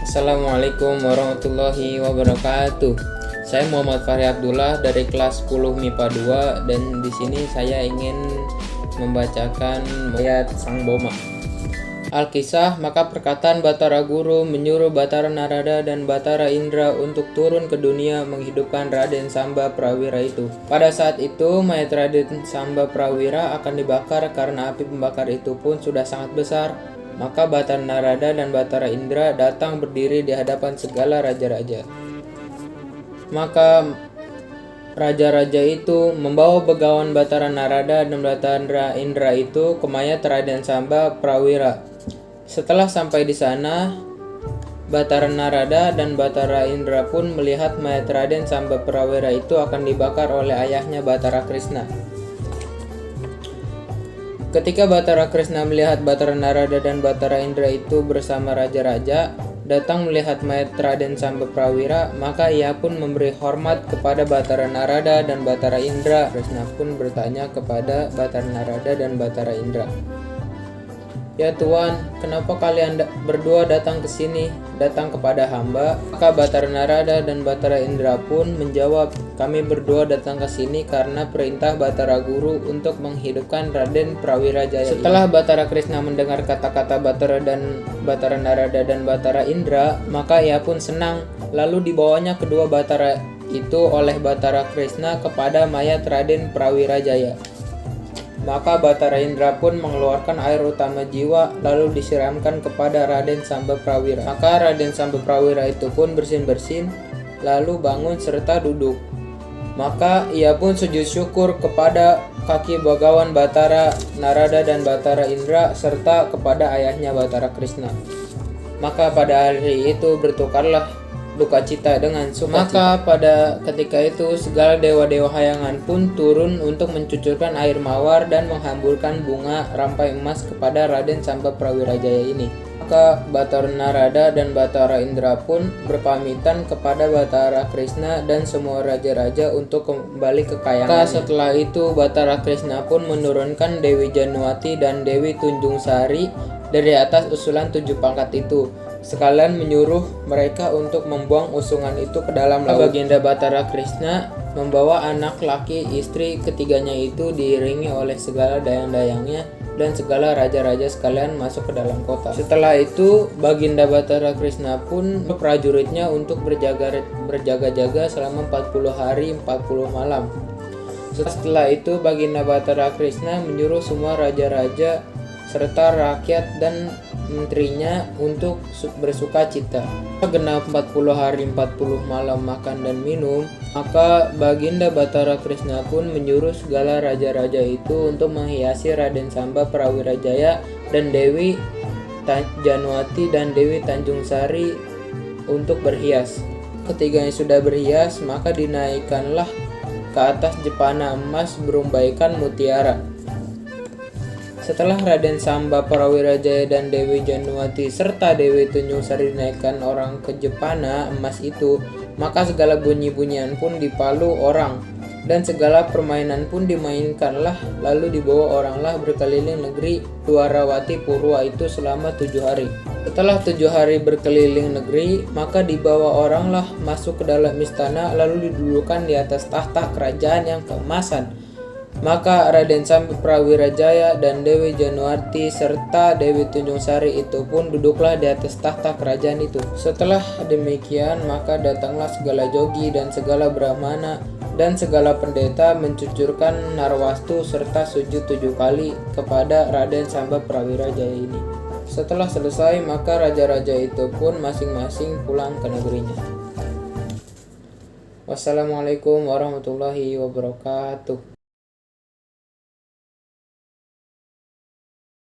Assalamualaikum warahmatullahi wabarakatuh. Saya Muhammad Fahri Abdullah dari kelas 10 MIPA 2 dan di sini saya ingin membacakan ayat Sang Boma. Al-Kisah, maka perkataan Batara Guru menyuruh Batara Narada dan Batara Indra untuk turun ke dunia menghidupkan Raden Samba Prawira itu. Pada saat itu, mayat Raden Samba Prawira akan dibakar karena api pembakar itu pun sudah sangat besar. Maka Batara Narada dan Batara Indra datang berdiri di hadapan segala raja-raja. Maka raja-raja itu membawa begawan Batara Narada dan Batara Indra itu ke mayat Raden Samba Prawira. Setelah sampai di sana, Batara Narada dan Batara Indra pun melihat mayat Raden Samba Prawira itu akan dibakar oleh ayahnya Batara Krishna. Ketika Batara Krishna melihat Batara Narada dan Batara Indra itu bersama raja-raja datang melihat mayat Raden Samba Prawira, maka ia pun memberi hormat kepada Batara Narada dan Batara Indra. Krishna pun bertanya kepada Batara Narada dan Batara Indra, "Ya Tuan, kenapa kalian berdua datang ke sini, datang kepada hamba?" Maka Batara Narada dan Batara Indra pun menjawab, "Kami berdua datang ke sini karena perintah Batara Guru untuk menghidupkan Raden Prawira Jaya." Setelah Batara Krishna mendengar kata-kata Batara Narada dan Batara Indra, maka ia pun senang. Lalu dibawanya kedua Batara itu oleh Batara Krishna kepada mayat Raden Prawira Jaya. Maka Batara Indra pun mengeluarkan air utama jiwa lalu disiramkan kepada Raden Samba Prawira. Maka Raden Samba Prawira itu pun bersin-bersin lalu bangun serta duduk. Maka ia pun sujud syukur kepada kaki begawan Batara Narada dan Batara Indra serta kepada ayahnya Batara Krishna. Maka pada hari itu bertukarlah duka cita dengan sukacita. Maka pada ketika itu segala dewa-dewa hayangan pun turun untuk mencucurkan air mawar dan menghamburkan bunga rampai emas kepada Raden Samba Prawira Jaya ini. Maka Batara Narada dan Batara Indra pun berpamitan kepada Batara Krishna dan semua raja-raja untuk kembali ke kayangannya. Maka setelah itu Batara Krishna pun menurunkan Dewi Januati dan Dewi Tunjung Sari dari atas usulan 7 pangkat itu, sekalian menyuruh mereka untuk membuang usungan itu ke dalam laut. Baginda Batara Krishna membawa anak laki istri ketiganya itu diiringi oleh segala dayang-dayangnya dan segala raja-raja sekalian masuk ke dalam kota. Setelah itu Baginda Batara Krishna pun prajuritnya untuk berjaga-jaga selama 40 hari 40 malam. Setelah itu Baginda Batara Krishna menyuruh semua raja-raja serta rakyat dan menterinya untuk bersuka cita. Genap 40 hari 40 malam makan dan minum, maka Baginda Batara Krishna pun menyuruh segala raja-raja itu untuk menghiasi Raden Samba Prawira Jaya dan Dewi Januati dan Dewi Tanjung Sari untuk berhias. Ketiganya sudah berhias, maka dinaikkanlah ke atas jepana emas berumbaikan mutiara. Setelah Raden Samba Prawira Jaya dan Dewi Januati serta Dewi Tunjung Sari dinaikkan orang ke jepana emas itu, maka segala bunyi-bunyian pun dipalu orang dan segala permainan pun dimainkanlah, lalu dibawa oranglah berkeliling negeri Dwarawati Purwa itu selama 7 hari. Setelah 7 hari berkeliling negeri, maka dibawa oranglah masuk ke dalam istana lalu didudukan di atas tahta kerajaan yang keemasan. Maka Raden Samba Prawira Jaya dan Dewi Januati serta Dewi Tunjung Sari itu pun duduklah di atas tahta kerajaan itu. Setelah demikian maka datanglah segala jogi dan segala brahmana dan segala pendeta mencucurkan narwastu serta sujud 7 kali kepada Raden Samba Prawira Jaya ini. Setelah selesai maka raja-raja itu pun masing-masing pulang ke negerinya. Wassalamualaikum warahmatullahi wabarakatuh.